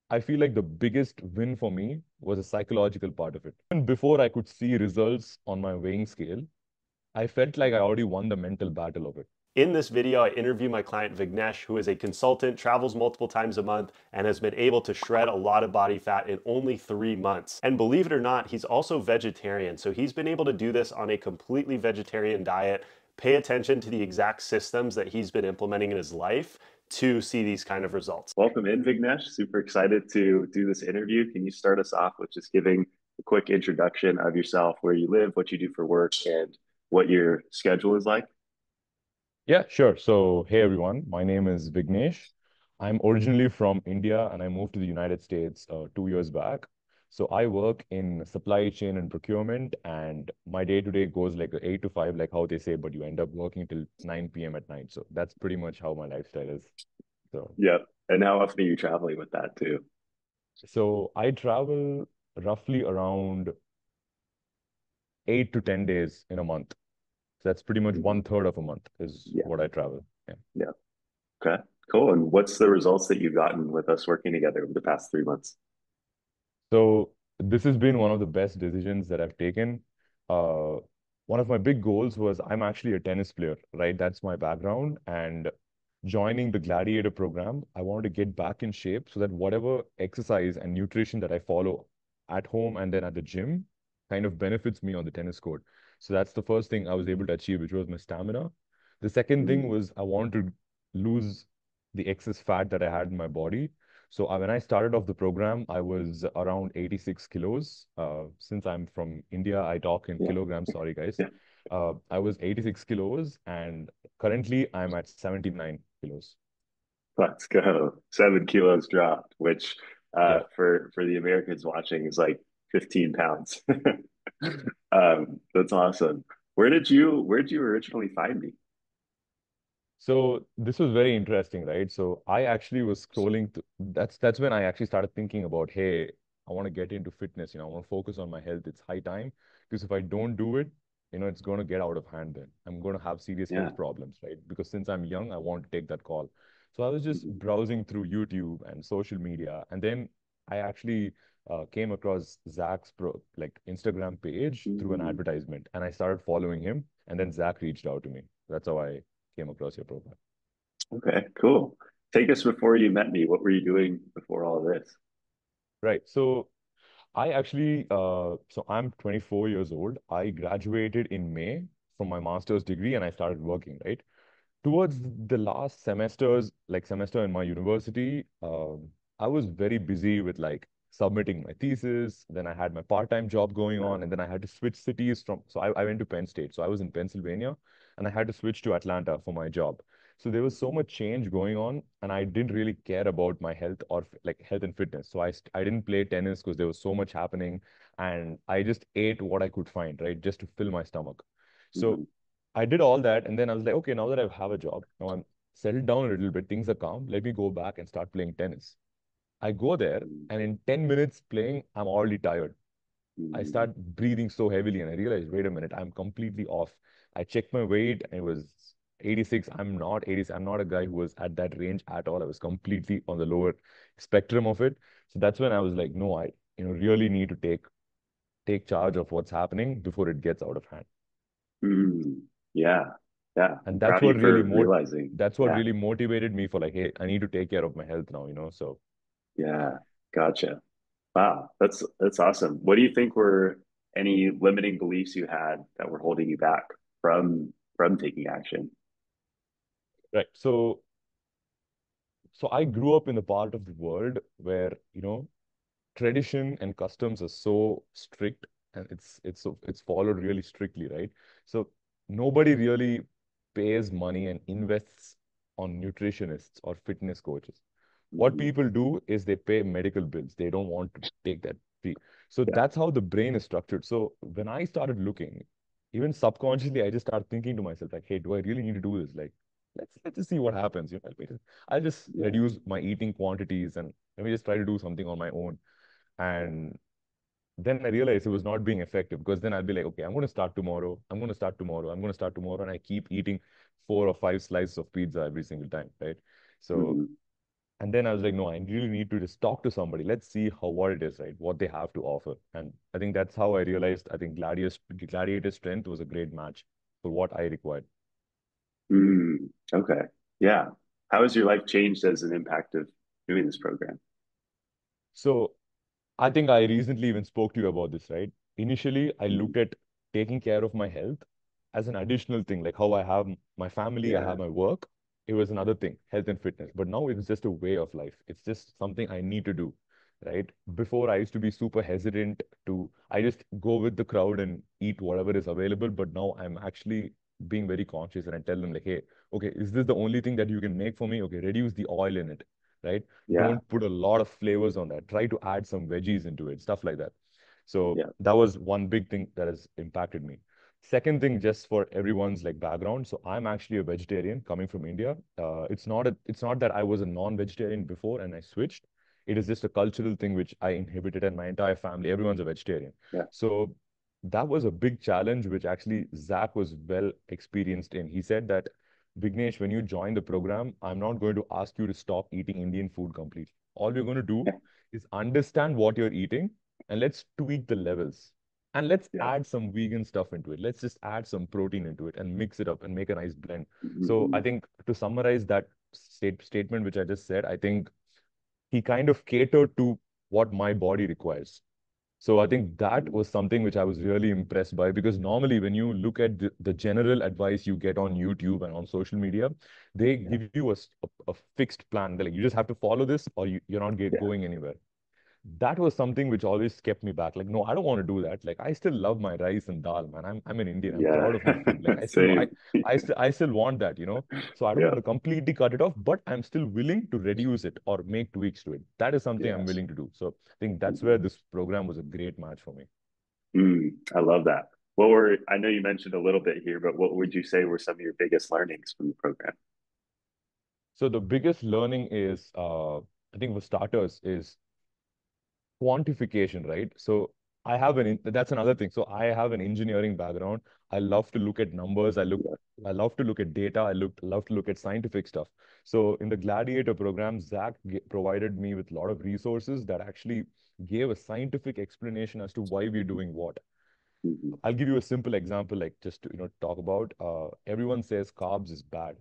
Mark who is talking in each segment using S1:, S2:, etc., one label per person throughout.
S1: I feel like the biggest win for me was the psychological part of it. Even before I could see results on my weighing scale, I felt like I already won the mental battle of it.
S2: In this video, I interview my client Vignesh, who is a consultant, travels multiple times a month, and has been able to shred a lot of body fat in only 3 months. And believe it or not, he's also vegetarian. So he's been able to do this on a completely vegetarian diet, pay attention to the exact systems that he's been implementing in his life to see these kind of results.
S3: Welcome in, Vignesh. Super excited to do this interview. Can you start us off with just giving a quick introduction of yourself, where you live, what you do for work, and what your schedule is like?
S1: Yeah, sure. So, hey everyone, my name is Vignesh. I'm originally from India and I moved to the United States 2 years back. So, I work in supply chain and procurement, and my day to day goes like 8 to 5, like how they say, but you end up working till 9 p.m. at night. So, that's pretty much how my lifestyle is. So,
S3: Yep. And how often are you traveling with that too?
S1: so I travel roughly around 8 to 10 days in a month. So, that's pretty much
S3: Mhm.
S1: 1/3 of a month is
S3: Yeah.
S1: what I travel. Yeah.
S3: Yeah. Okay. Cool. And what's the results that you've gotten with us working together over the past 3 months?
S1: So this has been one of the best decisions that I've taken. Uh, One of my big goals was I'm actually a tennis player, right? That's my background. And joining the Gladiator program, I wanted to get back in shape so that whatever exercise and nutrition that I follow at home and then at the gym kind of benefits me on the tennis court. So that's the first thing I was able to achieve, which was my stamina. The second thing
S3: Mm.
S1: was I wanted to lose the excess fat that I had in my body. So when I started off the program, I was around 86 kilos. Since I'm from India, I talk in
S3: Yeah.
S1: kilograms. Sorry, guys.
S3: Yeah.
S1: I was 86 kilos, and currently I'm at 79 kilos.
S3: Let's go. 7 kilos dropped, which
S1: Yeah.
S3: for the Americans watching is like 15 pounds. That's awesome. Where did you originally find me?
S1: So this was very interesting, right? So I actually was scrolling that's when I actually started thinking about, hey, I want to get into fitness, I want to focus on my health. It's high time because if I don't do it, it's going to get out of hand then. I'm going to have serious
S3: Yeah.
S1: health problems, right? Because since I'm young, I want to take that call. So I was just
S3: Mhm.
S1: browsing through YouTube and social media, and then I actually came across Zach's like Instagram page through an
S3: Mhm.
S1: advertisement, and I started following him, and then Zach reached out to me. That's how I came across your profile.
S3: Okay, cool. Take us before you met me. What were you doing before all of this?
S1: Right. So I actually, so I'm 24 years old. I graduated in May from my master's degree and I started working, right? Towards the last semester in my university, I was very busy with like submitting my thesis. Then I had my part-time job going on, and then I had to switch cities so I went to Penn State. So I was in Pennsylvania, and I had to switch to Atlanta for my job. So there was so much change going on, and I didn't really care about my health or like health and fitness. So I didn't play tennis because there was so much happening, and I just ate what I could find, right, just to fill my stomach. So
S3: Mhm.
S1: I did all that, and then I was like, okay, now that I have a job, now I'm settled down a little bit, things are calm. Let me go back and start playing tennis. I go there, and in 10 minutes playing, I'm already tired. I
S3: Mhm.
S1: start breathing so heavily, and I realize, wait a minute, I'm completely off. I checked my weight, and it was 86. I'm not 86. I'm not a guy who was at that range at all. I was completely on the lower spectrum of it. So that's when I was like, no, I really need to take charge of what's happening before it gets out of hand.
S3: Mhm. Yeah, yeah.
S1: And
S3: I'm proud of you for realizing.
S1: that's what
S3: Yeah,
S1: really motivated me for like, hey, I need to take care of my health now. So
S3: yeah. Gotcha. Wow, that's awesome. What do you think were any limiting beliefs you had that were holding you back from taking action?
S1: right. So I grew up in a part of the world where, tradition and customs are so strict, and it's followed really strictly, right? So nobody really pays money and invests on nutritionists or fitness coaches. What
S3: Mhm.
S1: people do is they pay medical bills. They don't want to take that fee. So
S3: Yeah.
S1: that's how the brain is structured. So when I started looking, even subconsciously, I just started thinking to myself, like, hey, do I really need to do this? Like, let's just see what happens. I'll just
S3: Yeah.
S1: reduce my eating quantities and let me just try to do something on my own. And then I realized it was not being effective because then I'll be like, okay, I'm going to start tomorrow. I'm going to start tomorrow. I'm going to start tomorrow. And I keep eating 4 or 5 slices of pizza every single time, right? So
S3: Mhm.
S1: And then I was like, no, I really need to just talk to somebody. Let's see how what it is, right? What they have to offer. And I think that's how I realized I think Gladiator Strength was a great match for what I required.
S3: Okay. Yeah. How has your life changed as an impact of doing this program?
S1: So I think I recently even spoke to you about this, right? Initially, I
S3: Mhm.
S1: looked at taking care of my health as an additional thing, like how I have my family, I
S3: Yeah.
S1: have my work. It was another thing, health and fitness. But now it's just a way of life. It's just something I need to do, right? Before I used to be super hesitant to, I just go with the crowd and eat whatever is available. But now I'm actually being very conscious and I tell them like, hey, okay, is this the only thing that you can make for me? Okay, reduce the oil in it, right?
S3: Yeah.
S1: Don't put a lot of flavors on that. Try to add some veggies into it, stuff like that. So
S3: Yeah.
S1: that was one big thing that has impacted me. Second thing, just for everyone's like background. So I'm actually a vegetarian coming from India. It's not that I was a non-vegetarian before and I switched. It is just a cultural thing which I inherited, and my entire family, everyone's a vegetarian.
S3: Yeah.
S1: So that was a big challenge, which actually Zach was well experienced in. He said that, Vignesh, when you join the program, I'm not going to ask you to stop eating Indian food completely. All you're going to do
S3: Yeah.
S1: is understand what you're eating and let's tweak the levels. And let's
S3: Yeah.
S1: add some vegan stuff into it. Let's just add some protein into it and mix it up and make a nice blend. So I
S3: Mhm.
S1: think to summarize that statement which I just said, I think he kind of catered to what my body requires. So I think that was something which I was really impressed by, because normally when you look at the general advice you get on YouTube and on social media, they
S3: Yeah.
S1: give you a fixed plan. They're like, you just have to follow this or you're not
S3: Yeah.
S1: going anywhere. That was something which always kept me back. Like, no, I don't want to do that. Like, I still love my rice and dal, man. I'm an Indian. I'm
S3: Yeah.
S1: proud of my food. Like,
S3: Same.
S1: I still want that, So I don't
S3: Yeah.
S1: want to completely cut it off, but I'm still willing to reduce it or make tweaks to it. That is something I'm
S3: Yes.
S1: willing to do. So I think that's
S3: Mhm.
S1: where this program was a great match for me.
S3: I love that. I know you mentioned a little bit here, but what would you say were some of your biggest learnings from the program?
S1: So the biggest learning is, I think for starters, is quantification, right? So that's another thing. So I have an engineering background. I love to look at numbers.
S3: Yeah.
S1: I love to look at data. Love to look at scientific stuff. So in the Gladiator program, Zach provided me with a lot of resources that actually gave a scientific explanation as to why we're doing what.
S3: Mhm.
S1: I'll give you a simple example, like just to talk about. Everyone says carbs is bad,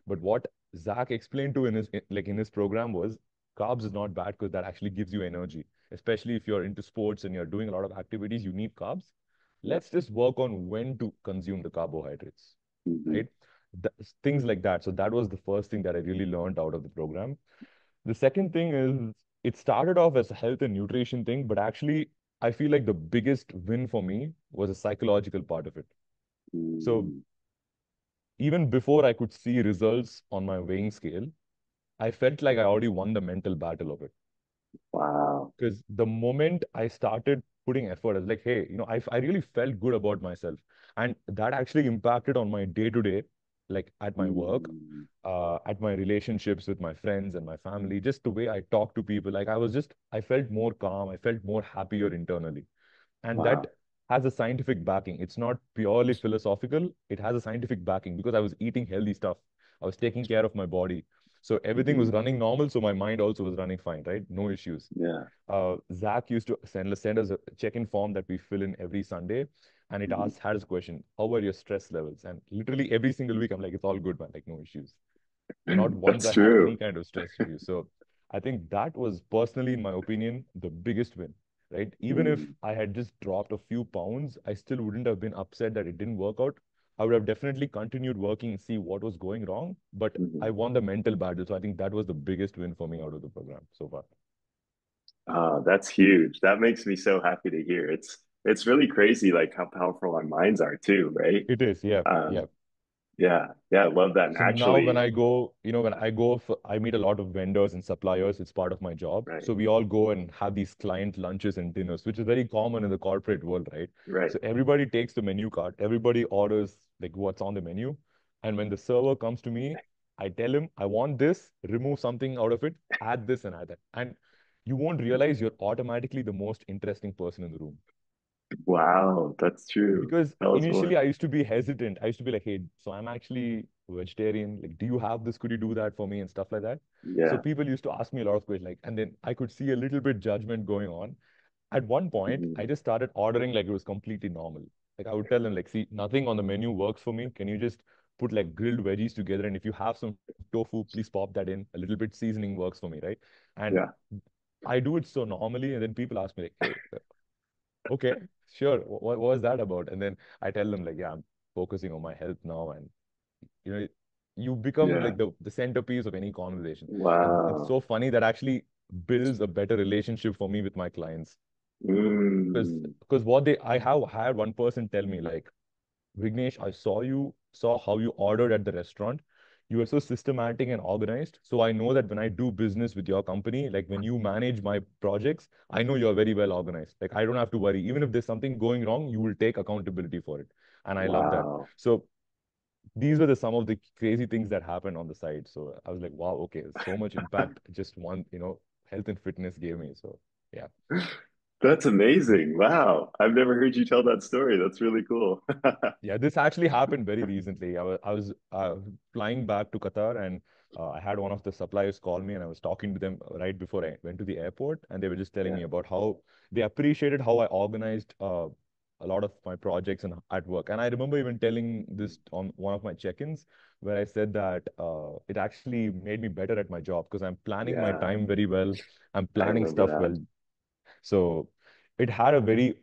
S1: but what Zach explained to in his program was carbs is not bad because that actually gives you energy. Especially if you're into sports and you're doing a lot of activities, you need carbs.
S3: Yeah.
S1: Let's just work on when to consume the carbohydrates,
S3: Mhm.
S1: right? Things like that. So that was the first thing that I really learned out of the program. The second thing is it started off as a health and nutrition thing, but actually I feel like the biggest win for me was a psychological part of it. So
S3: Mm.
S1: even before I could see results on my weighing scale, I felt like I already won the mental battle of it.
S3: Wow.
S1: Because the moment I started putting effort, I was like, hey, I really felt good about myself. And that actually impacted on my day to day, like at my work,
S3: Mm.
S1: at my relationships with my friends and my family, just the way I talk to people. Like I felt more calm. I felt more happier internally. And that
S3: Wow.
S1: has a scientific backing. It's not purely philosophical. It has a scientific backing because I was eating healthy stuff. I was taking care of my body. So everything was
S3: Mhm.
S1: running normal. So my mind also was running fine, right? No issues.
S3: Yeah.
S1: Zach used to send us a check-in form that we fill in every Sunday. And it
S3: Mhm.
S1: asks, had this question, how are your stress levels? And literally every single week, I'm like, it's all good, man. Like, no issues. Not once
S3: That's
S1: I had any
S3: true.
S1: kind of stress review. So I think that was personally, in my opinion, the biggest win, right? Even if
S3: Mm.
S1: I had just dropped a few pounds, I still wouldn't have been upset that it didn't work out. I would have definitely continued working and see what was going wrong, but I
S3: Mhm.
S1: won the mental battle. So I think that was the biggest win for me out of the program so far.
S3: That's huge. That makes me so happy to hear. It's really crazy, like how powerful our minds are too, right?
S1: It is, yeah, yeah.
S3: Um, yeah, yeah, I love that. And
S1: So now when
S3: actually,
S1: I go, I meet a lot of vendors and suppliers. It's part of my job.
S3: right,
S1: So we all go and have these client lunches and dinners, which is very common in the corporate world, right?
S3: right.
S1: So everybody takes the menu card, everybody orders like what's on the menu. And when the server comes to me, I tell him, I want this, remove something out of it, add this and add that. And you won't realize you're automatically the most interesting person in the room.
S3: Wow, that's true.
S1: Because
S3: Tell us
S1: initially
S3: more.
S1: I used to be hesitant. I used to be like, hey, so I'm actually vegetarian? Like, do you have this? Could you do that for me and stuff like that? So
S3: Yeah.
S1: people used to ask me a lot of questions, like, and then I could see a little bit judgment going on. At one point,
S3: Mhm.
S1: I just started ordering like it was completely normal. Like I would tell them, like, see, nothing on the menu works for me. Can you just put like grilled veggies together? And if you have some tofu, please pop that in. A little bit seasoning works for me, right? And
S3: Yeah.
S1: I do it so normally, and then people ask me like, hey, okay, sure. What was that about? And then I tell them like, yeah, I'm focusing on my health now, and you know, you become
S3: Yeah.
S1: like the centerpiece of any conversation. And it's
S3: Wow.
S1: so funny that actually builds a better relationship for me with my clients. Because
S3: Mm.
S1: what they I have had one person tell me like, Vignesh, I saw how you ordered at the restaurant. You are so systematic and organized. So I know that when I do business with your company, like when you manage my projects, I know you're very well organized. Like I don't have to worry. Even if there's something going wrong, you will take accountability for it. And I love that.
S3: Wow.
S1: So these were some of the crazy things that happened on the side. So I was like, wow, okay, so much impact just one, health and fitness gave me. So yeah.
S3: That's amazing. Wow. I've never heard you tell that story. That's really cool.
S1: Yeah, this actually happened very recently. I was flying back to Qatar, and I had one of the suppliers call me, and I was talking to them right before I went to the airport, and they were just telling
S3: Yeah.
S1: me about how they appreciated how I organized a lot of my projects and at work. And I remember even telling this on one of my check-ins where I said that it actually made me better at my job because I'm planning my
S3: Yeah.
S1: time very well. I'm
S3: I
S1: planning
S3: remember
S1: stuff
S3: that.
S1: well. So it had a very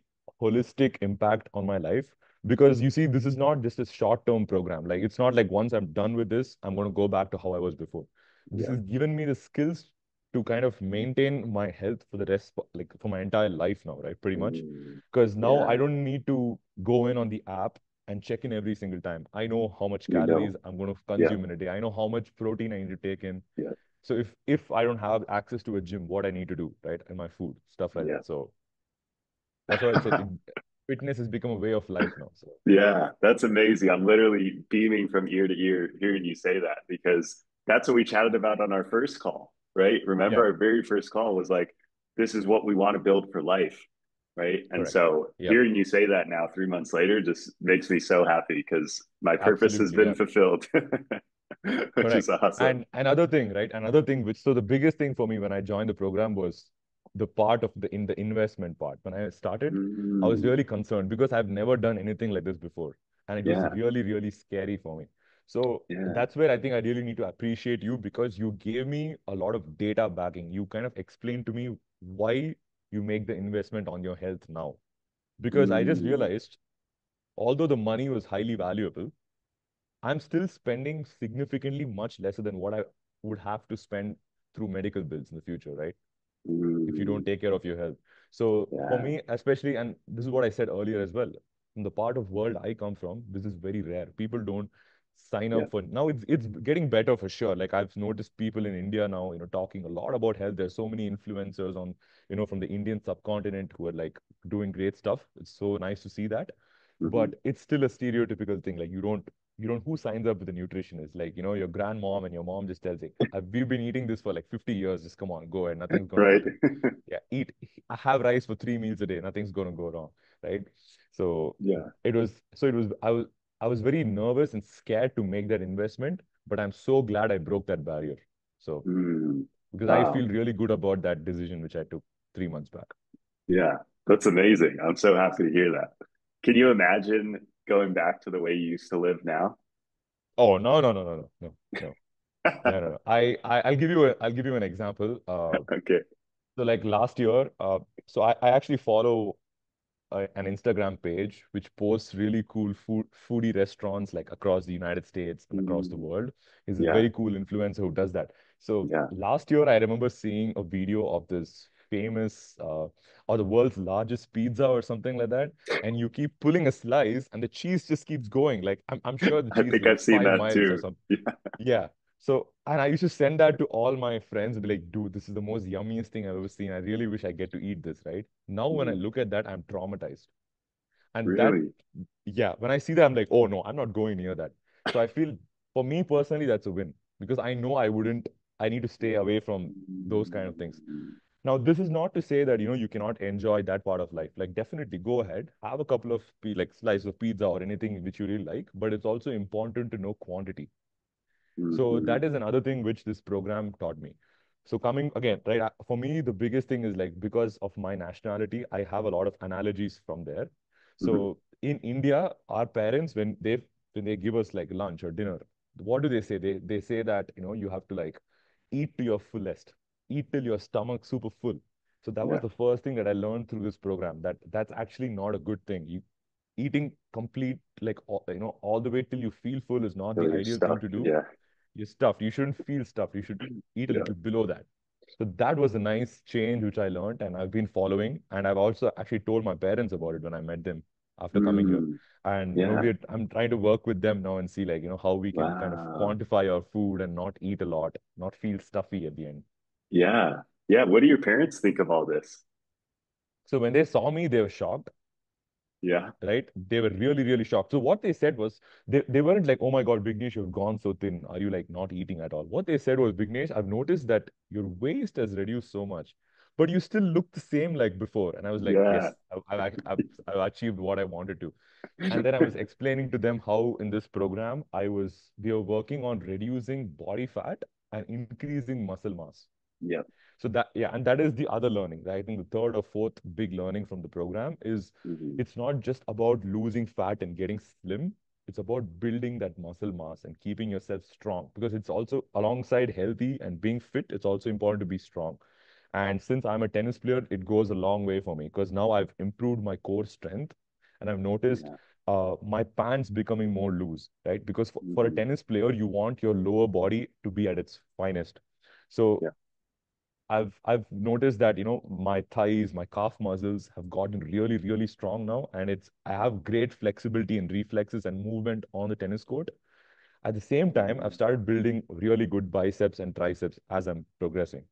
S1: holistic impact on my life because you see, this is not just a short-term program. Like it's not like once I'm done with this, I'm going to go back to how I was before. This
S3: Yeah.
S1: has given me the skills to kind of maintain my health for the rest, like for my entire life now, right? Pretty much.
S3: Mm.
S1: Because now I
S3: Yeah.
S1: don't need to go in on the app and check in every single time. I know how much
S3: You
S1: calories
S3: know.
S1: I'm going to
S3: Yeah.
S1: consume in a day. I know how much protein I need to take in.
S3: Yeah.
S1: So if I don't have access to a gym, what I need to do, right? And my food, stuff like
S3: Yeah.
S1: that. So that's why I said fitness has become a way of life now. So
S3: Yeah, that's amazing. I'm literally beaming from ear to ear hearing you say that because that's what we chatted about on our first call, right? Remember,
S1: yeah,
S3: our very first call was like, this is what we want to build for life, right? And
S1: correct.
S3: so
S1: Yep,
S3: hearing you say that now, 3 months later, just makes me so happy because my purpose has
S1: absolutely.
S3: been
S1: Yeah,
S3: fulfilled, which is
S1: correct.
S3: awesome.
S1: And another thing, right? Another thing which so the biggest thing for me when I joined the program was the part of the investment part. When I started, I was
S3: Mm,
S1: really concerned because I've never done anything like this before. And it was
S3: yeah,
S1: really, really scary for me. So
S3: yeah.
S1: that's where I think I really need to appreciate you because you gave me a lot of data backing. You kind of explained to me why you make the investment on your health now. Because I just
S3: Mm,
S1: realized, although the money was highly valuable, I'm still spending significantly much lesser than what I would have to spend through medical bills in the future, right? If you don't
S3: mm,
S1: take care of your health. So for
S3: yeah,
S1: me, especially, and this is what I said earlier as well, from the part of world I come from, this is very rare. People don't sign
S3: yeah.
S1: up for now. It's getting better for sure. Like I've noticed people in India now, talking a lot about health. There's so many influencers on, from the Indian subcontinent who are like doing great stuff. It's so nice to see that.
S3: Hmm.
S1: But it's still a stereotypical thing. Like you don't who signs up with a nutritionist? Like, your grandmom and your mom just tells you, we've been eating this for like 50 years. Just come on, go ahead. Nothing's gonna
S3: Right.
S1: happen. Yeah, eat. I have rice for 3 meals a day. Nothing's gonna go wrong, right? So
S3: Yeah.
S1: I was very nervous and scared to make that investment, but I'm so glad I broke that barrier. So
S3: Mm,
S1: because I
S3: wow.
S1: feel really good about that decision which I took 3 months back.
S3: Yeah, that's amazing. I'm so happy to hear that. Can you imagine going back to the way you used to live now?
S1: Oh no, no, no, no, no, no, no, no, no, no. I'll give you an example.
S3: Okay.
S1: So like last year, so I actually follow an Instagram page which posts really cool foodie restaurants like across the United States and across the
S3: Mm,
S1: world. He's a
S3: yeah,
S1: very cool influencer who does that. So
S3: yeah.
S1: last year, I remember seeing a video of this famous or the world's largest pizza or something like that. And you keep pulling a slice and the cheese just keeps going. Like I'm sure the
S3: I
S1: cheese is
S3: think
S1: like
S3: I've seen
S1: five
S3: that
S1: miles or
S3: too.
S1: something.
S3: Yeah.
S1: Yeah. So, and I used to send that to all my friends and be like, dude, this is the most yummiest thing I've ever seen. I really wish I get to eat this, right? Now, when I
S3: Mm,
S1: look at that, I'm traumatized. And that,
S3: really?
S1: yeah, when I see that, I'm like, oh no, I'm not going near that. So I feel for me personally, that's a win because I know I need to stay away from those kind of things.
S3: Mm,
S1: Now, this is not to say that, you cannot enjoy that part of life. Like, definitely go ahead, have a couple of like slices of pizza or anything which you really like, but it's also important to know quantity. So
S3: Mm-hmm.
S1: that is another thing which this program taught me. So coming again, right, for me, the biggest thing is like because of my nationality, I have a lot of analogies from there.
S3: Mm-hmm.
S1: So in India, our parents, when they give us like lunch or dinner, what do they say? They say that, you have to like eat to your fullest, eat till your stomach super full. So that was
S3: Yeah.
S1: the first thing that I learned through this program, that that's actually not a good thing. Eating complete like all the way till you feel full is not
S3: So
S1: the
S3: you're
S1: ideal thing
S3: stuck.
S1: to do.
S3: Yeah.
S1: You're stuffed. You shouldn't feel stuffed. You should eat a
S3: Yeah.
S1: little below that. So that was a nice change which I learned and I've been following. And I've also actually told my parents about it when I met them after coming here.
S3: Mm.
S1: And
S3: Yeah.
S1: I'm trying to work with them now and see like, how we can kind of
S3: Wow.
S1: quantify our food and not eat a lot, not feel stuffy at the end.
S3: Yeah. Yeah. What do your parents think of all this?
S1: So when they saw me, they were shocked,
S3: Yeah.
S1: right? They were really, really shocked. So what they said was, they weren't like, oh my God, Vignesh, you've gone so thin. Are you like not eating at all? What they said was, Vignesh, I've noticed that your waist has reduced so much, but you still look the same like before. And I was like,
S3: Yeah.
S1: yes, I've achieved what I wanted to. And then I was explaining to them how in this program, we were working on reducing body fat and increasing muscle mass.
S3: Yep.
S1: So that, yeah, and that is the other learning, right? I think the third or fourth big learning from the program is
S3: Hmm.
S1: it's not just about losing fat and getting slim. It's about building that muscle mass and keeping yourself strong because it's also alongside healthy and being fit, it's also important to be strong. And since I'm a tennis player, it goes a long way for me because now I've improved my core strength and I've noticed
S3: Yeah.
S1: my pants becoming more loose, right? Because for a
S3: Hmm.
S1: tennis player, you want your lower body to be at its finest. So
S3: Yeah.
S1: I've noticed that, my thighs, my calf muscles have gotten really, really strong now, and I have great flexibility and reflexes and movement on the tennis court. At the same time, I've started building really good biceps and triceps as I'm progressing,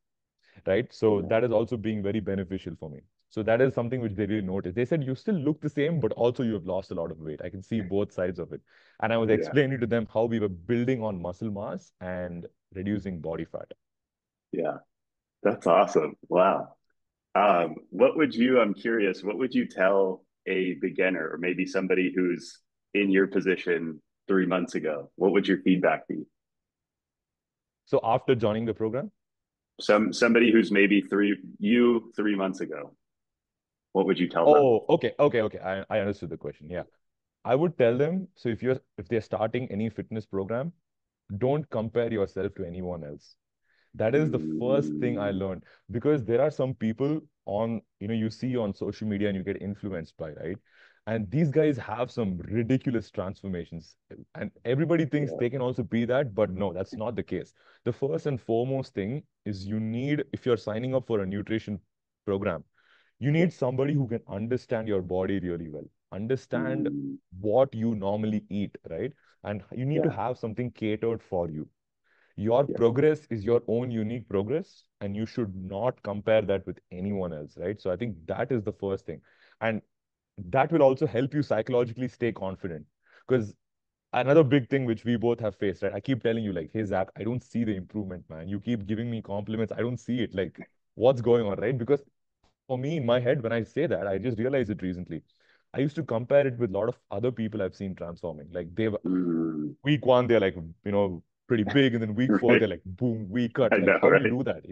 S1: right? So
S3: Yeah.
S1: that is also being very beneficial for me. So that is something which they really noticed. They said, you still look the same, but also you have lost a lot of weight. I can see both sides of it. And I was
S3: Yeah.
S1: explaining to them how we were building on muscle mass and reducing body fat.
S3: Yeah. That's awesome. Wow. I'm curious, what would you tell a beginner or maybe somebody who's in your position 3 months ago? What would your feedback be?
S1: So after joining the program,
S3: Somebody who's maybe 3 months ago, what would you tell them?
S1: oh, okay, okay, okay. I understood the question. Yeah. I would tell them, so if they're starting any fitness program, don't compare yourself to anyone else. That is the first thing I
S3: Mm,
S1: learned because there are some people you see on social media and you get influenced by, right? And these guys have some ridiculous transformations. And everybody thinks
S3: yeah,
S1: they can also be that, but no, that's not the case. The first and foremost thing is if you're signing up for a nutrition program, you
S3: yeah,
S1: need somebody who can understand your body really well, understand
S3: mm,
S1: what you normally eat, right? And you need to
S3: yeah,
S1: have something catered for you. Your
S3: yeah,
S1: progress is your own unique progress, and you should not compare that with anyone else, right? So I think that is the first thing. And that will also help you psychologically stay confident. Because another big thing which we both have faced, right? I keep telling you, like, hey, Zach, I don't see the improvement, man. You keep giving me compliments. I don't see it. Like, what's going on, right? Because for me, in my head, when I say that, I just realized it recently. I used to compare it with a lot of other people I've seen transforming. Like,
S3: mm,
S1: week one, they're like, pretty big. And then week four,
S3: right.
S1: they're like, boom, we cut.
S3: I
S1: Like,
S3: know,
S1: how do you
S3: right?
S1: do that?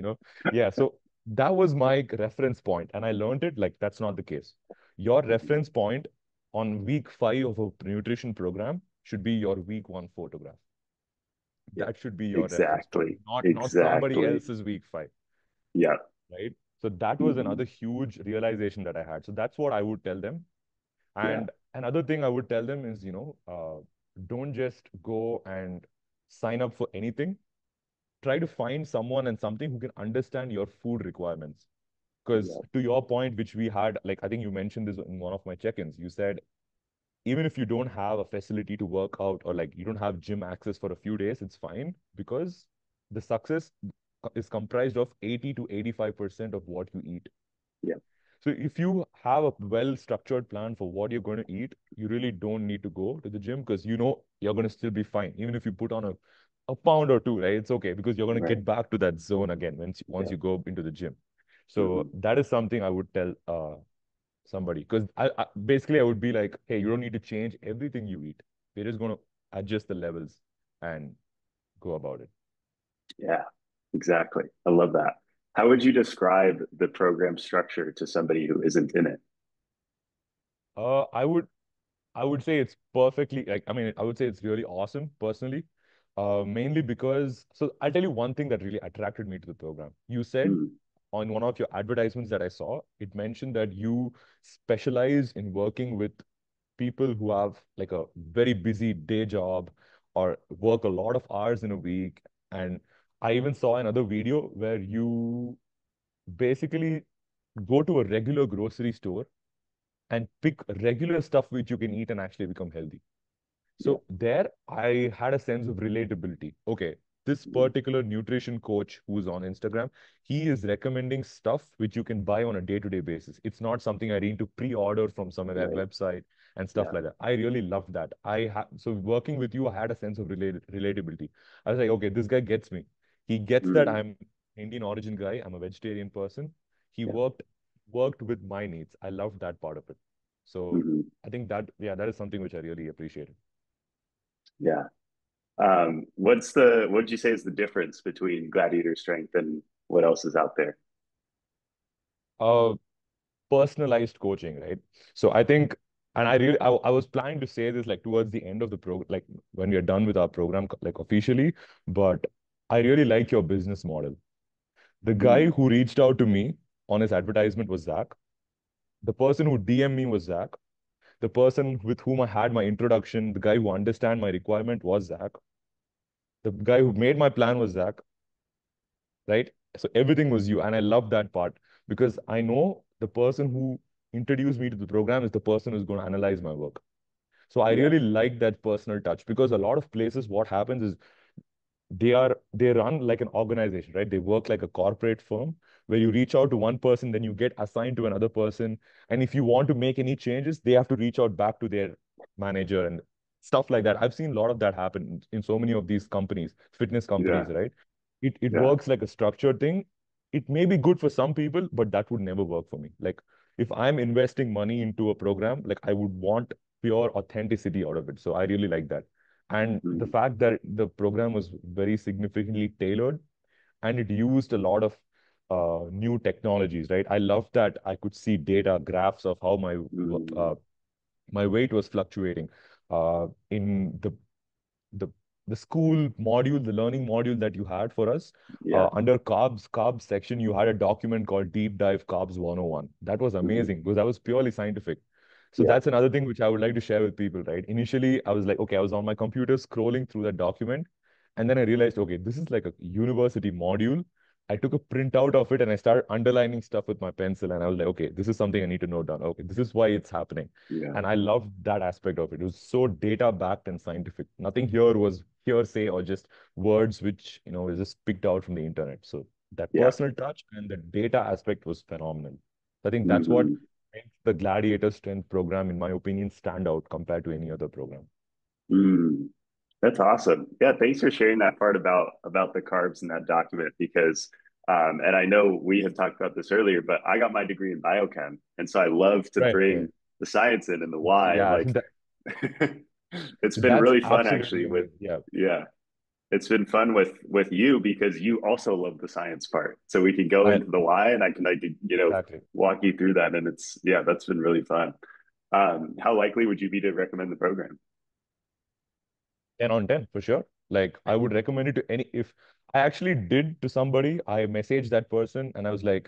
S1: Yeah. So that was my reference point, and I learned it like that's not the case. Your
S3: Mhm.
S1: reference point on week five of a nutrition program should be your week one photograph.
S3: Yeah,
S1: That should be your reference point,
S3: exactly,
S1: not somebody
S3: exactly.
S1: else's week five,
S3: Yeah,
S1: right? So that was
S3: hmm,
S1: another huge realization that I had. So that's what I would tell them.
S3: yeah,
S1: And another thing I would tell them is, don't just go and sign up for anything. Try to find someone and something who can understand your food requirements. Because
S3: yeah,
S1: to your point, which we had, like I think you mentioned this in one of my check-ins, you said even if you don't have a facility to work out or like you don't have gym access for a few days, it's fine because the success is comprised of 80 to 85% of what you eat.
S3: yeah,
S1: So if you have a well-structured plan for what you're going to eat, you really don't need to go to the gym because you're going to still be fine. Even if you put on a pound or two, right? It's okay because you're going to
S3: right.
S1: get back to that zone again once
S3: Yeah,
S1: you go into the gym. So
S3: hmm,
S1: that is something I would tell somebody because basically I would be like, hey, you don't need to change everything you eat. We're just going to adjust the levels and go about it.
S3: Yeah, exactly. I love that. How would you describe the program structure to somebody who isn't in it?
S1: Uh, I would I would say it's perfectly like I mean I would say it's really awesome personally. Mainly because so I'll tell you one thing that really attracted me to the program. You said
S3: Mm,
S1: on one of your advertisements that I saw, it mentioned that you specialize in working with people who have like a very busy day job or work a lot of hours in a week. And I even saw another video where you basically go to a regular grocery store and pick regular stuff which you can eat and actually become healthy.
S3: yeah.
S1: So there I had a sense of relatability. Okay, this
S3: Mm,
S1: particular nutrition coach who's on Instagram, he is recommending stuff which you can buy on a day-to-day basis. It's not something I need to pre-order from some
S3: right.
S1: website and stuff
S3: Yeah.
S1: like that. I really love that. So working with you, I had a sense of relatability. I was like, okay, this guy gets me. He gets that
S3: Mm,
S1: I'm Indian origin guy. I'm a vegetarian person. He
S3: yeah.
S1: worked with my needs. I loved that part of it. So
S3: Hmm.
S1: I think that, yeah, that is something which I really appreciated.
S3: Yeah. What would you say is the difference between gladiator strength and what else is out there?
S1: Uh, Personalized coaching, right? So I think, and I was planning to say this like towards the end of the like when we are done with our program, like officially, but I really like your business model. The guy
S3: Mm,
S1: who reached out to me on his advertisement was Zach. The person who DM me was Zach. The person with whom I had my introduction, the guy who understand my requirement was Zach. The guy who made my plan was Zach, right? So everything was you. And I love that part because I know the person who introduced me to the program is the person who's going to analyze my work. So I
S3: yeah.
S1: really like that personal touch because a lot of places, what happens is they run like an organization, right? They work like a corporate firm where you reach out to one person, then you get assigned to another person. And if you want to make any changes, they have to reach out back to their manager and stuff like that. I've seen a lot of that happen in so many of these companies, fitness companies,
S3: Yeah.
S1: right? It
S3: Yeah.
S1: works like a structured thing. It may be good for some people, but that would never work for me. Like if I'm investing money into a program, like I would want pure authenticity out of it. So I really like that. And the
S3: Mm,
S1: fact that the program was very significantly tailored and it used a lot of new technologies, right? I love that I could see data graphs of how
S3: mm,
S1: my weight was fluctuating in the the school module, the learning module that you had for us,
S3: yeah.
S1: under carbs section, you had a document called Deep Dive Carbs 101. That was
S3: Mm,
S1: amazing because that was purely scientific. So
S3: yeah.
S1: that's another thing which I would like to share with people, right? Initially, I was like, okay, I was on my computer scrolling through that document, and then I realized, okay, this is like a university module. I took a printout of it and I started underlining stuff with my pencil, and I was like, okay, this is something I need to note down. Okay, this is why it's happening.
S3: Yeah.
S1: And I loved that aspect of it. It was so data backed and scientific. Nothing here was hearsay or just words which, is just picked out from the internet. So that
S3: Yeah.
S1: personal touch and the data aspect was phenomenal. I think that's what
S3: Hmm.
S1: makes the Gladiator Strength program, in my opinion, stand out compared to any other program.
S3: Mm. That's awesome. Yeah, thanks for sharing that part about the carbs in that document because and I know we had talked about this earlier, but I got my degree in biochem, and so I love to
S1: Right, right.
S3: bring the science in and the why.
S1: Yeah,
S3: Like it's been
S1: that's
S3: really fun
S1: absolutely
S3: actually with
S1: amazing. Yeah,
S3: yeah, it's been fun with you because you also love the science part. So we can go
S1: I
S3: into the why and I can
S1: exactly.
S3: walk you through that and it's yeah, that's been really fun. How likely would you be to recommend the program?
S1: 10 on 10 for sure. Like I would recommend it to any if I actually did to somebody, I messaged that person and I was like,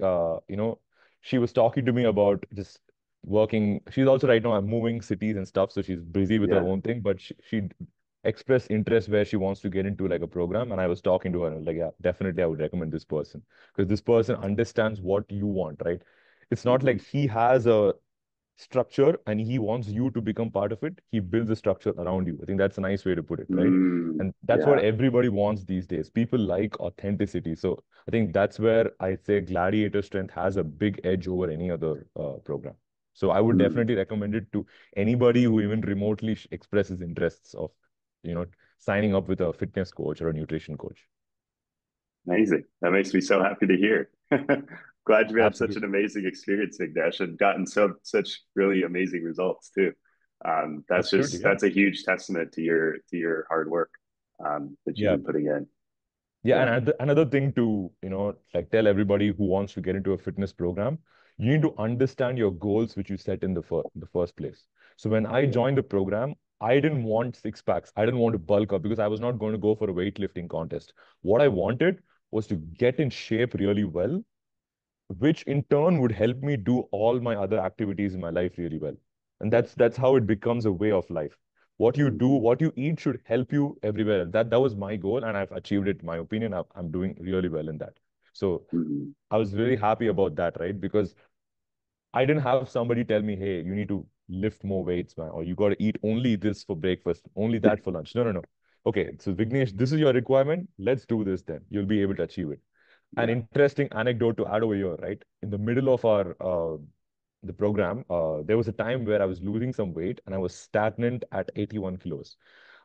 S1: she was talking to me about just working. She's also right now I'm moving cities and stuff, so she's busy with her
S3: Yeah.
S1: own thing, but she expressed interest where she wants to get into like a program. And I was talking to her and I was like, yeah, definitely I would recommend this person because this person understands what you want, right? It's not
S3: Hmm.
S1: like he has a structure and he wants you to become part of it. He builds a structure around you. I think that's a nice way to put it, right?
S3: Mm,
S1: And that's what
S3: yeah.
S1: everybody wants these days. People like authenticity. So I think that's where I say Gladiator Strength has a big edge over any other program. So I would
S3: Mm,
S1: definitely recommend it to anybody who even remotely expresses interests of, you know, signing up with a fitness coach or a nutrition coach.
S3: amazing. That makes me so happy to hear. Glad you had such an
S1: Absolutely.
S3: amazing experience, Vignesh, and gotten such really amazing results too.
S1: Absolutely. Yeah.
S3: That's a huge testament to your hard work. that you've
S1: Yeah.
S3: been putting in.
S1: Yeah, and
S3: Yeah.
S1: another thing to, like tell everybody who wants to get into a fitness program, you need to understand your goals which you set in the first place. So when I
S3: Yeah.
S1: joined the program, I didn't want six packs. I didn't want to bulk up because I was not going to go for a weightlifting contest. What I wanted was to get in shape really well, which in turn would help me do all my other activities in my life really well. And that's how it becomes a way of life. What you do,
S3: Mm-hmm.
S1: what you eat should help you everywhere. That was my goal, and I've achieved it. In my opinion, I'm doing really well in that. So
S3: Mm-hmm.
S1: I was really happy about that, right? Because I didn't have somebody tell me, hey, you need to lift more weights, man, or you got to eat only this for breakfast, only that for lunch. No, no, no. Okay, so Vignesh, this is your requirement. Let's do this then. You'll be able to achieve it. An
S3: Yeah.
S1: interesting anecdote to add over here, right? In the middle of our the program, there was a time where I was losing some weight and I was stagnant at 81 kilos.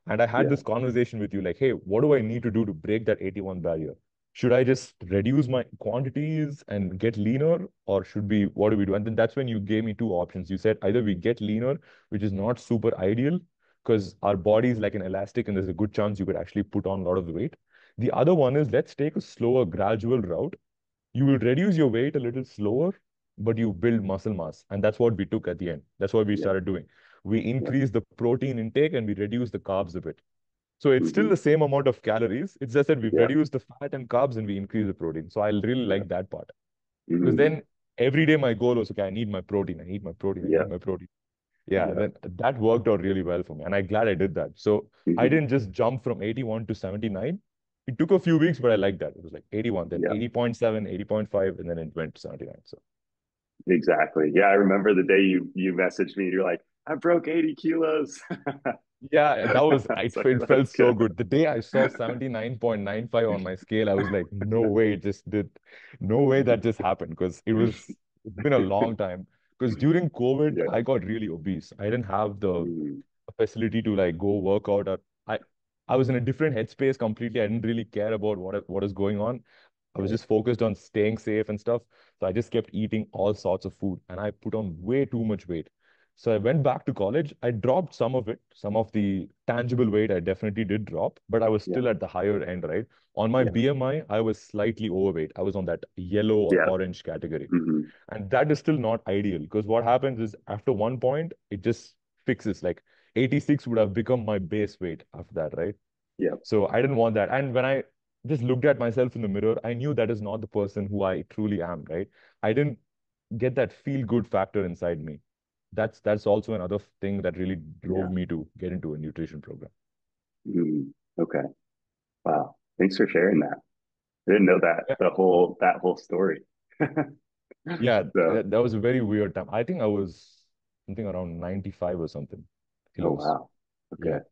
S1: And I had
S3: Yeah.
S1: this conversation with you, like, hey, what do I need to do to break that 81 barrier? Should I just reduce my quantities and get leaner, or should we, what do we do? And then that's when you gave me two options. You said either we get leaner, which is not super ideal because our body is like an elastic and there's a good chance you could actually put on a lot of the weight. The other one is let's take a slower, gradual route. You will reduce your weight a little slower, but you build muscle mass. And that's what we took at the end. That's what we
S3: Yeah.
S1: started doing. We
S3: Yeah.
S1: increased the protein intake and we reduced the carbs a bit. So it's still
S3: Mm-hmm.
S1: the same amount of calories. It's just that we've
S3: Yeah.
S1: reduced the fat and carbs and we increase the protein. So I really
S3: Yeah.
S1: like that part. Because
S3: Mm-hmm.
S1: then every day my goal was, okay, I need my protein. I need my protein. I
S3: Yeah.
S1: need my protein. Yeah,
S3: Yeah.
S1: then that worked out really well for me. And I'm glad I did that. So I
S3: Mm-hmm.
S1: didn't just jump from 81 to 79. It took a few weeks, but I liked that. It was like 81, then
S3: Yeah.
S1: 80.7, 80.5, and then it went to 79. So
S3: Exactly. Yeah. I remember the day you messaged me. You're like, I broke 80 kilos.
S1: yeah, that was,
S3: I was like,
S1: it felt
S3: let's
S1: so
S3: go.
S1: good. The day I saw 79.95 on my scale, I was like, no way, it just did, no way that just happened because it's been a long time. Because during COVID,
S3: Yeah.
S1: I got really obese. I didn't have the
S3: Mm.
S1: facility to like go work out. Or I, I was in a different headspace completely. I didn't really care about what is going on. I was
S3: Right.
S1: just focused on staying safe and stuff. So I just kept eating all sorts of food and I put on way too much weight. So I went back to college. I dropped some of it, some of the tangible weight I definitely did drop, but I was
S3: Yeah.
S1: still at the higher end, right? On my
S3: Yeah.
S1: BMI, I was slightly overweight. I was on that yellow or
S3: Yeah.
S1: orange category.
S3: Mm-hmm.
S1: And that is still not ideal because what happens is after one point, it just fixes. Like 86 would have become my base weight after that, right?
S3: Yeah.
S1: So I didn't want that. And when I just looked at myself in the mirror, I knew that is not the person who I truly am, right? I didn't get that feel good factor inside me. That's also another thing that really drove
S3: Yeah.
S1: me to get into a nutrition program.
S3: Mm. Okay. Wow. Thanks for sharing that. I didn't know that
S1: Yeah,
S3: that whole story.
S1: yeah,
S3: So,
S1: that was a very weird time. I think I was something around 95 or something
S3: oh
S1: kilos.
S3: wow.
S1: Yeah.
S3: Okay.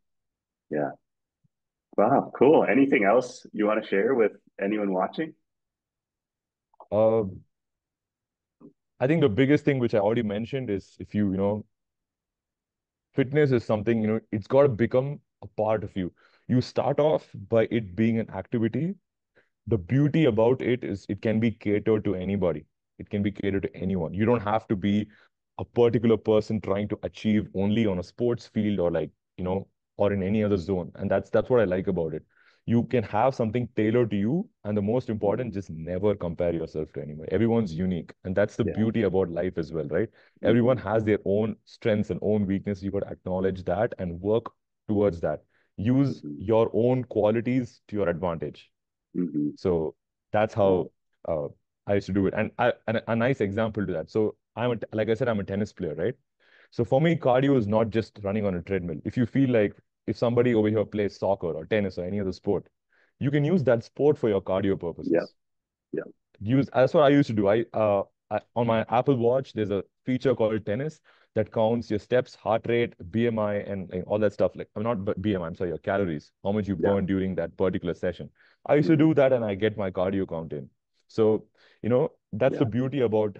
S3: Yeah. Wow. Cool. Anything else you want to share with anyone watching?
S1: Uh, I think the biggest thing which I already mentioned is if fitness is something, it's got to become a part of you. You start off by it being an activity. The beauty about it is it can be catered to anybody. It can be catered to anyone. You don't have to be a particular person trying to achieve only on a sports field or like, or in any other zone. And that's what I like about it. You can have something tailored to you, and the most important,
S3: Mhm.
S1: just never compare yourself to anyone. Everyone's unique, and that's the
S3: Yeah.
S1: beauty about life as well, right? Everyone
S3: Hmm.
S1: has their own strengths and own weaknesses. You got to acknowledge that and work towards that. Use
S3: Hmm.
S1: your own qualities to your advantage.
S3: Hmm.
S1: So that's
S3: Wow.
S1: how uh, I used to do it. And a nice example to that. So like I said, I'm a tennis player, right? So for me, cardio is not just running on a treadmill. If you feel like if somebody over here plays soccer or tennis or any other sport, you can use that sport for your cardio
S3: Yeah.
S1: purposes.
S3: Yeah.
S1: Use That's what I used to do. On my Apple Watch, there's a feature called tennis that counts your steps, heart rate, BMI, and all that stuff. Like I'm not BMI, I'm sorry, your calories, how much you
S3: Yeah.
S1: burn during that particular session. I used to
S3: Hmm.
S1: do that, and I get my cardio count in. So that's the
S3: Yeah.
S1: beauty about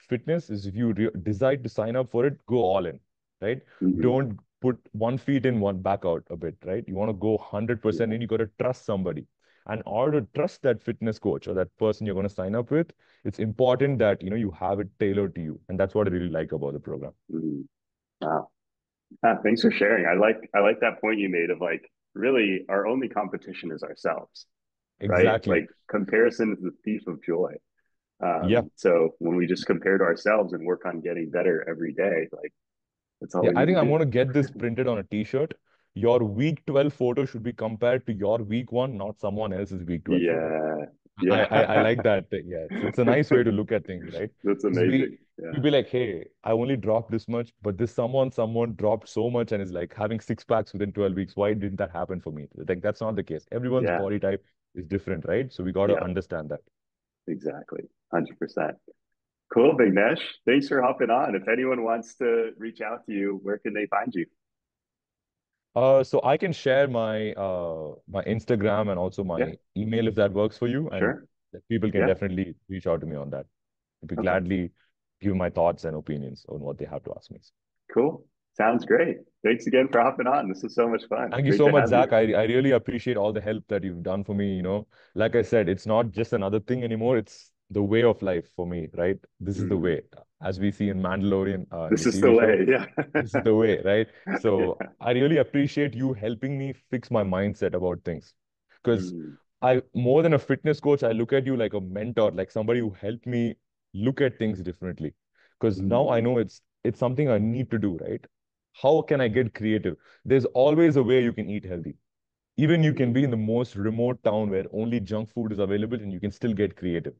S1: fitness is if you decide to sign up for it, go all in, right?
S3: Hmm.
S1: Don't put one feet in, one back out a bit, right? You want to go
S3: Yeah.
S1: 100% in, you got to trust somebody. And in order to trust that fitness coach or that person you're going to sign up with, it's important that you have it tailored to you. And that's what I really like about the program.
S3: Hmm. Wow. Ah, thanks for sharing. I like that point you made of like really our only competition is ourselves, right?
S1: Exactly.
S3: Like comparison is the thief of joy.
S1: Yeah.
S3: So when we just compare to ourselves and work on getting better every day, like that's all
S1: Yeah,
S3: we
S1: I
S3: need
S1: think
S3: to
S1: I'm
S3: do.
S1: going to get this printed on a t-shirt. Your week 12 photo should be compared to your week one, not someone else's week 12 photo.
S3: Yeah.
S1: I
S3: Yeah.
S1: like that thing. Yeah, it's a nice way to look at things, right?
S3: That's
S1: Because
S3: amazing.
S1: you'll
S3: Yeah.
S1: be like, hey, I only dropped this much, but this someone dropped so much and is like having six packs within 12 weeks. Why didn't that happen for me? Like that's not the case. Everyone's
S3: Yeah.
S1: body type is different, right? So we got to
S3: Yeah.
S1: understand that.
S3: Exactly. 100%. Cool, Vignesh. Thanks for hopping on. If anyone wants to reach out to you, where can they find you?
S1: So I can share my Instagram and also
S3: Yeah,
S1: my email if that works for you, and
S3: sure.
S1: people can
S3: Yeah.
S1: definitely reach out to me on that. I'd be
S3: Okay.
S1: gladly give my thoughts and opinions on what they have to ask me.
S3: Cool. Sounds great. Thanks again for hopping on. This was so much fun.
S1: Thank you
S3: Great
S1: so
S3: to
S1: much,
S3: have you.
S1: Zach. I really appreciate all the help that you've done for me. Like I said, it's not just another thing anymore. It's the way of life for me, right? This is the
S3: Mhm.
S1: way, as we see in Mandalorian, in the
S3: This is the
S1: TV show.
S3: way. Yeah.
S1: This is the way, right? So
S3: Yeah.
S1: I really appreciate you helping me fix my mindset about things. Because
S3: Mhm.
S1: more than a fitness coach, I look at you like a mentor, like somebody who helped me look at things differently. Because now I
S3: Mhm.
S1: know it's something I need to do, right? How can I get creative? There's always a way you can eat healthy. Even you can
S3: Mhm.
S1: be in the most remote town where only junk food is available and you can still get creative.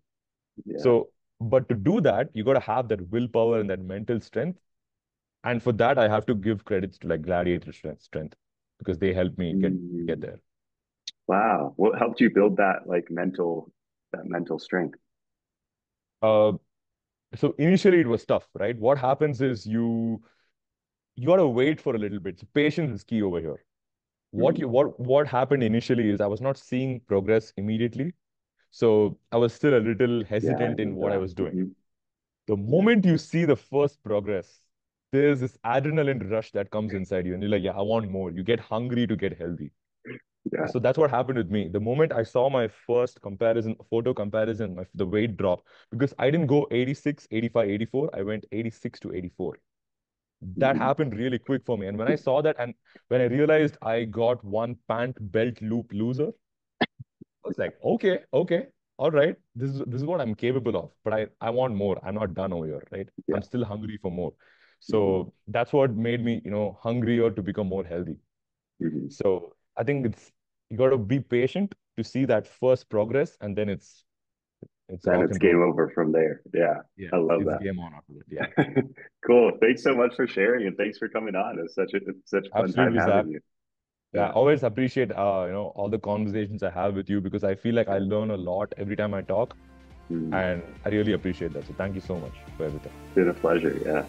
S3: Yeah.
S1: So, but to do that, you got to have that willpower and that mental strength. And for that, I have to give credits to like Gladiator strength because they helped me get
S3: Mhm.
S1: there.
S3: Wow. What helped you build that like mental strength?
S1: Uh, so initially it was tough, right? What happens is you got to wait for a little bit. So patience is key over here.
S3: Mhm.
S1: What happened initially is I was not seeing progress immediately, so I was still a little
S3: Yeah, I
S1: hesitant in
S3: remember
S1: what I
S3: that.
S1: was doing. The
S3: Yeah.
S1: moment you see the first progress, there's this adrenaline rush that comes inside you, and you're like, yeah, I want more. You get hungry to get healthy.
S3: Yeah.
S1: So that's what happened with me. The moment I saw my first photo comparison, the weight drop, because I didn't go 86, 85, 84, I went 86 to 84. That
S3: Mhm.
S1: happened really quick for me. And when I saw that, and when I realized I got one pant belt loop looser, I was like, okay, all right. This is what I'm capable of. But I want more. I'm not done over here, right?
S3: Yeah.
S1: I'm still hungry for more.
S3: Mhm.
S1: So that's what made me, hungrier to become more healthy.
S3: Mhm.
S1: So I think you got to be patient to see that first progress, and then it's
S3: Then
S1: rock
S3: it's
S1: and
S3: game
S1: roll.
S3: over from there. Yeah.
S1: Yeah,
S3: I love
S1: it's
S3: that.
S1: game on after that. Yeah,
S3: Cool. Thanks so much for sharing and thanks for coming on. It's such a fun time
S1: absolutely, Zach.
S3: having you.
S1: Yeah, I
S3: Yeah.
S1: always appreciate all the conversations I have with you because I feel like I
S3: Yeah.
S1: learn a lot every time I talk,
S3: Mm.
S1: and I really appreciate that. So thank you so much for everything.
S3: Been a pleasure. Yeah.